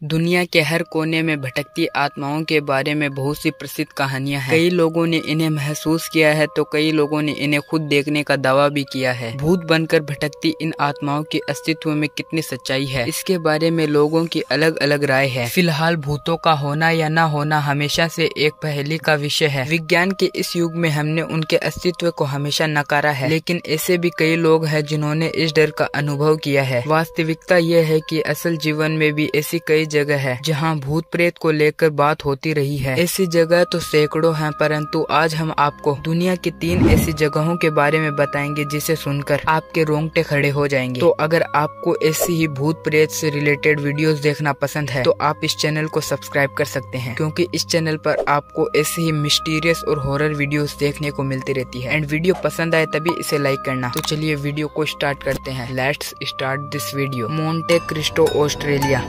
दुनिया के हर कोने में भटकती आत्माओं के बारे में बहुत सी प्रसिद्ध कहानियां हैं। कई लोगों ने इन्हें महसूस किया है तो कई लोगों ने इन्हें खुद देखने का दावा भी किया है। भूत बनकर भटकती इन आत्माओं के अस्तित्व में कितनी सच्चाई है, इसके बारे में लोगों की अलग अलग राय है। फिलहाल भूतों का होना या न होना हमेशा से एक पहेली का विषय है। विज्ञान के इस युग में हमने उनके अस्तित्व को हमेशा नकारा है, लेकिन ऐसे भी कई लोग हैं जिन्होंने इस डर का अनुभव किया है। वास्तविकता यह है कि असल जीवन में भी ऐसी कई जगह है जहां भूत प्रेत को लेकर बात होती रही है। ऐसी जगह तो सैकड़ों हैं, परंतु आज हम आपको दुनिया की 3 ऐसी जगहों के बारे में बताएंगे जिसे सुनकर आपके रोंगटे खड़े हो जाएंगे। तो अगर आपको ऐसी ही भूत प्रेत से रिलेटेड वीडियोस देखना पसंद है तो आप इस चैनल को सब्सक्राइब कर सकते हैं, क्योंकि इस चैनल पर आपको ऐसे ही मिस्टीरियस और हॉरर वीडियोस देखने को मिलती रहती है। एंड वीडियो पसंद आए तभी इसे लाइक करना। तो चलिए वीडियो को स्टार्ट करते हैं। Let's start this video. Monte Cristo, Australia.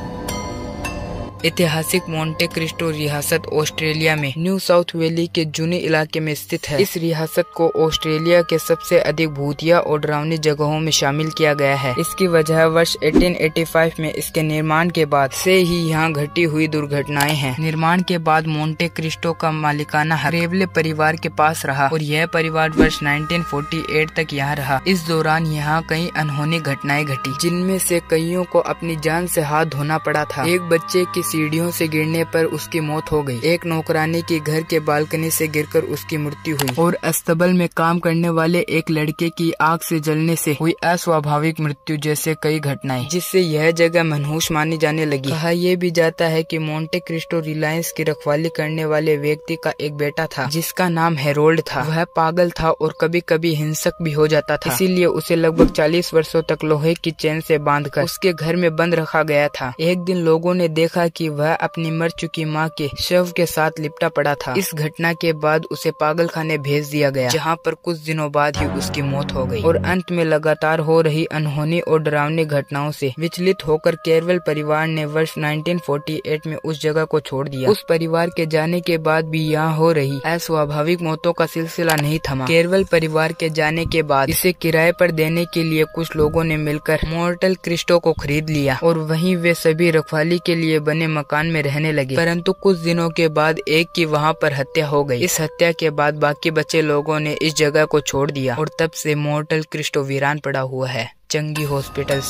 ऐतिहासिक मोंटे क्रिस्टो रियासत ऑस्ट्रेलिया में न्यू साउथ वैली के जूनी इलाके में स्थित है। इस रियासत को ऑस्ट्रेलिया के सबसे अधिक भूतिया और डरावनी जगहों में शामिल किया गया है। इसकी वजह वर्ष 1885 में इसके निर्माण के बाद से ही यहाँ घटी हुई दुर्घटनाएं हैं। निर्माण के बाद मोंटे क्रिस्टो का मालिकाना रेवले परिवार के पास रहा और यह परिवार वर्ष 1948 तक यहाँ रहा। इस दौरान यहाँ कई अनहोनी घटनाएं घटी, जिनमें से कईयों को अपनी जान से हाथ धोना पड़ा था। एक बच्चे की सीढ़ियों से गिरने पर उसकी मौत हो गई। एक नौकरानी की घर के बालकनी से गिरकर उसकी मृत्यु हुई और अस्तबल में काम करने वाले एक लड़के की आग से जलने से हुई अस्वाभाविक मृत्यु जैसे कई घटनाएं, जिससे यह जगह मनहूस मानी जाने लगी। कहा यह भी जाता है कि मोंटे क्रिस्टो रिलायंस की रखवाली करने वाले व्यक्ति का एक बेटा था जिसका नाम हेरोल्ड था। वह पागल था और कभी कभी हिंसक भी हो जाता था, इसीलिए उसे लगभग 40 वर्षों तक लोहे की चेन से बांधकर उसके घर में बंद रखा गया था। एक दिन लोगों ने देखा कि वह अपनी मर चुकी मां के शव के साथ लिपटा पड़ा था। इस घटना के बाद उसे पागल खाने भेज दिया गया, जहां पर कुछ दिनों बाद ही उसकी मौत हो गई। और अंत में लगातार हो रही अनहोनी और डरावनी घटनाओं से विचलित होकर केरवल परिवार ने वर्ष 1948 में उस जगह को छोड़ दिया। उस परिवार के जाने के बाद भी यहाँ हो रही अस्वाभाविक मौतों का सिलसिला नहीं थमा। केरवल परिवार के जाने के बाद इसे किराए पर देने के लिए कुछ लोगों ने मिलकर मोंटे क्रिस्टो को खरीद लिया और वहीं वे सभी रखवाली के लिए बने मकान में रहने लगे। परंतु कुछ दिनों के बाद एक की वहां पर हत्या हो गई। इस हत्या के बाद बाकी बचे लोगों ने इस जगह को छोड़ दिया और तब से मोंटे क्रिस्टो वीरान पड़ा हुआ है। चंगी हॉस्पिटल,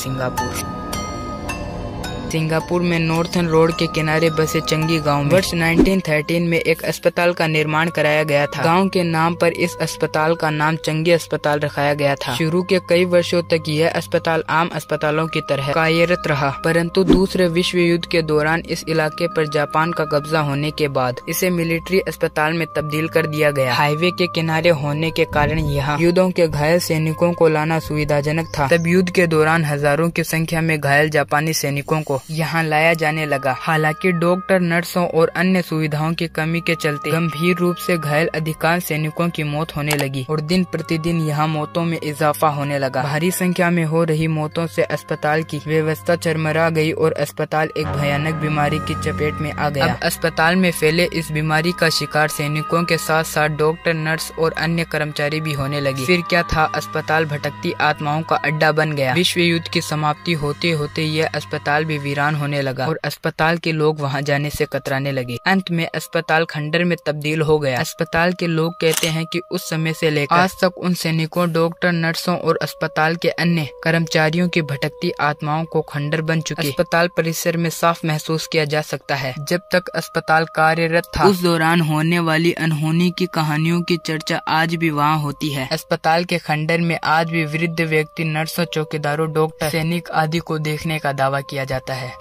सिंगापुर में नॉर्थन रोड के किनारे बसे चंगी गांव में वर्ष 1913 में एक अस्पताल का निर्माण कराया गया था। गांव के नाम पर इस अस्पताल का नाम चंगी अस्पताल रखाया गया था। शुरू के कई वर्षों तक यह अस्पताल आम अस्पतालों की तरह कार्यरत रहा, परंतु दूसरे विश्व युद्ध के दौरान इस इलाके पर जापान का कब्जा होने के बाद इसे मिलिट्री अस्पताल में तब्दील कर दिया गया। हाईवे के किनारे होने के कारण यहाँ युद्धों के घायल सैनिकों को लाना सुविधाजनक था। तब युद्ध के दौरान हजारों की संख्या में घायल जापानी सैनिकों को यहाँ लाया जाने लगा। हालांकि डॉक्टर, नर्सों और अन्य सुविधाओं की कमी के चलते गंभीर रूप से घायल अधिकांश सैनिकों की मौत होने लगी और दिन प्रतिदिन यहाँ मौतों में इजाफा होने लगा। भारी संख्या में हो रही मौतों से अस्पताल की व्यवस्था चरमरा गई और अस्पताल एक भयानक बीमारी की चपेट में आ गया। अब अस्पताल में फैले इस बीमारी का शिकार सैनिकों के साथ साथ डॉक्टर, नर्स और अन्य कर्मचारी भी होने लगे। फिर क्या था, अस्पताल भटकती आत्माओं का अड्डा बन गया। विश्व युद्ध की समाप्ति होते होते यह अस्पताल भी वीरान होने लगा और अस्पताल के लोग वहां जाने से कतराने लगे। अंत में अस्पताल खंडर में तब्दील हो गया। अस्पताल के लोग कहते हैं कि उस समय से लेकर आज तक उन सैनिकों, डॉक्टर, नर्सों और अस्पताल के अन्य कर्मचारियों की भटकती आत्माओं को खंडर बन चुके अस्पताल परिसर में साफ महसूस किया जा सकता है। जब तक अस्पताल कार्यरत था उस दौरान होने वाली अनहोनी की कहानियों की चर्चा आज भी वहाँ होती है। अस्पताल के खंडर में आज भी वृद्ध व्यक्ति, नर्सों, चौकीदारों, डॉक्टर, सैनिक आदि को देखने का दावा किया जाता है।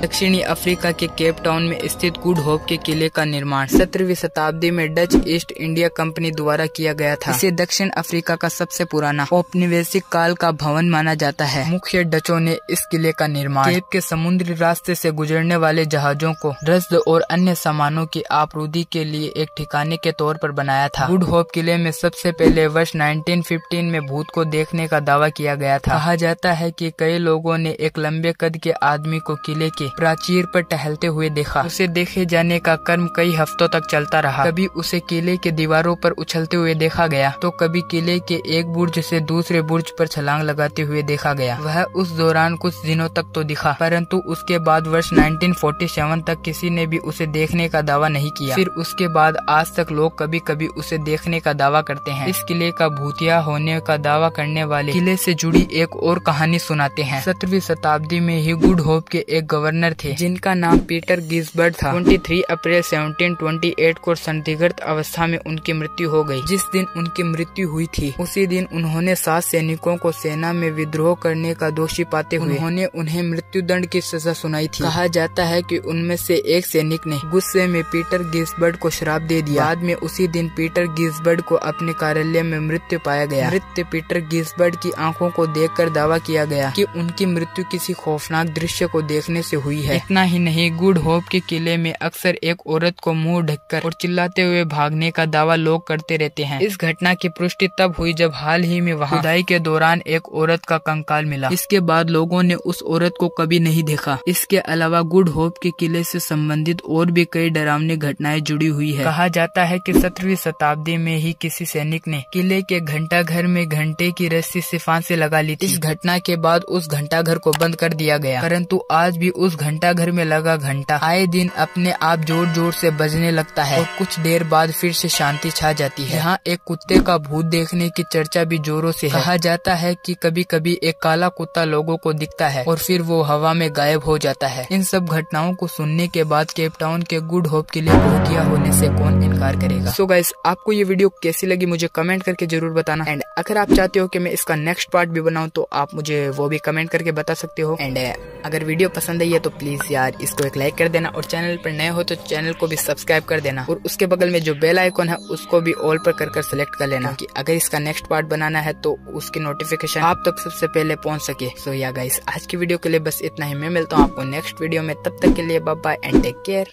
दक्षिणी अफ्रीका के केप टाउन में स्थित गुड होप के किले का निर्माण 17वीं शताब्दी में डच ईस्ट इंडिया कंपनी द्वारा किया गया था। इसे दक्षिण अफ्रीका का सबसे पुराना औपनिवेशिक काल का भवन माना जाता है। मुख्य डचों ने इस किले का निर्माण केप के समुद्री रास्ते से गुजरने वाले जहाजों को रसद और अन्य सामानों की आपूर्ति के लिए एक ठिकाने के तौर पर बनाया था। गुड होप किले में सबसे पहले वर्ष 1915 में भूत को देखने का दावा किया गया था। कहा जाता है कि कई लोगों ने एक लंबे कद के आदमी को किले के प्राचीर पर टहलते हुए देखा। उसे देखे जाने का कर्म कई हफ्तों तक चलता रहा। कभी उसे किले के दीवारों पर उछलते हुए देखा गया तो कभी किले के एक बुर्ज से दूसरे बुर्ज पर छलांग लगाते हुए देखा गया। वह उस दौरान कुछ दिनों तक तो दिखा, परंतु उसके बाद वर्ष 1947 तक किसी ने भी उसे देखने का दावा नहीं किया। फिर उसके बाद आज तक लोग कभी कभी उसे देखने का दावा करते हैं। इस किले का भूतिया होने का दावा करने वाले किले से जुड़ी एक और कहानी सुनाते हैं। 17वीं शताब्दी में ही गुड होप के एक गवर्नर थे जिनका नाम पीटर गिसबर्ड था। 23 अप्रैल 1728 को संदिग्ध अवस्था में उनकी मृत्यु हो गई। जिस दिन उनकी मृत्यु हुई थी उसी दिन उन्होंने 7 सैनिकों को सेना में विद्रोह करने का दोषी पाते हुए उन्हें मृत्यु दंड की सजा सुनाई थी। कहा जाता है कि उनमें से एक सैनिक ने गुस्से में पीटर गिसबर्ड को श्राप दे दिया। बाद में उसी दिन पीटर गिसबर्ड को अपने कार्यालय में मृत्यु पाया गया। मृत पीटर गिसबर्ड की आंखों को देखकर दावा किया गया कि उनकी मृत्यु किसी खौफनाक दृश्य को देखने से हुई है। इतना ही नहीं, गुड होप के किले में अक्सर एक औरत को मुंह ढककर और चिल्लाते हुए भागने का दावा लोग करते रहते हैं। इस घटना की पुष्टि तब हुई जब हाल ही में वहां खुदाई के दौरान एक औरत का कंकाल मिला। इसके बाद लोगों ने उस औरत को कभी नहीं देखा। इसके अलावा गुड होप के किले से संबंधित और भी कई डरावनी घटनाएं जुड़ी हुई है। कहा जाता है कि 17वीं शताब्दी में ही किसी सैनिक ने किले के घंटा घर में घंटे की रस्सी से फांसी लगा ली थी। इस घटना के बाद उस घंटा घर को बंद कर दिया गया, परंतु आज भी उस घंटा घर में लगा घंटा आए दिन अपने आप जोर जोर से बजने लगता है और कुछ देर बाद फिर से शांति छा जाती है। यहाँ एक कुत्ते का भूत देखने की चर्चा भी जोरों से है। कहा जाता है कि कभी कभी एक काला कुत्ता लोगों को दिखता है और फिर वो हवा में गायब हो जाता है। इन सब घटनाओं को सुनने के बाद केप टाउन के गुड होप के लिए भूतिया होने से कौन इनकार करेगा। सो गाइस, आपको ये वीडियो कैसी लगी मुझे कमेंट करके जरूर बताना। एंड अगर आप चाहते हो कि मैं इसका नेक्स्ट पार्ट भी बनाऊं तो आप मुझे वो भी कमेंट करके बता सकते हो। एंड अगर वीडियो पसंद आई है तो प्लीज यार इसको एक लाइक कर देना और चैनल पर नए हो तो चैनल को भी सब्सक्राइब कर देना और उसके बगल में जो बेल आइकॉन है उसको भी ऑल पर कर सेलेक्ट कर लेना कि अगर इसका नेक्स्ट पार्ट बनाना है तो उसकी नोटिफिकेशन आप तक सबसे पहले पहुंच सके। सो या गाइस, आज की वीडियो के लिए बस इतना ही। मैं मिलता हूँ आपको नेक्स्ट वीडियो में, तब तक के लिए bye bye and take care.